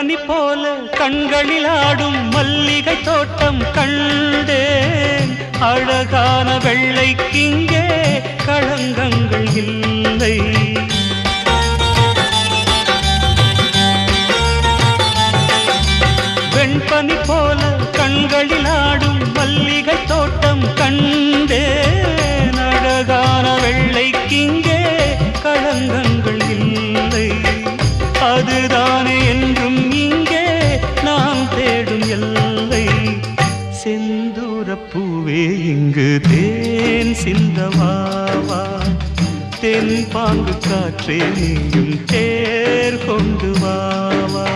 வெண்பனி போல கண்களில் ஆடும் மல்லிகை தோட்டம் கண்டேன். அழகான வெள்ளைக்கிங்கே களங்கங்கள் இல்லை. வெண்பனி போல கண்களில் ஆடும் மல்லிகை தோட்டம் கண்டேன். அழகான வெள்ளைக்கிங்கே களங்கங்கள் இல்லை. அதுதானே என்றும் இங்கே நாம் தேடும் எல்லை. செந்தூரப்பூவே இங்கு தேன் சிந்தவாவா, தென் பாங்கு காற்றே நீயும் தேர் கொண்டு வாவா.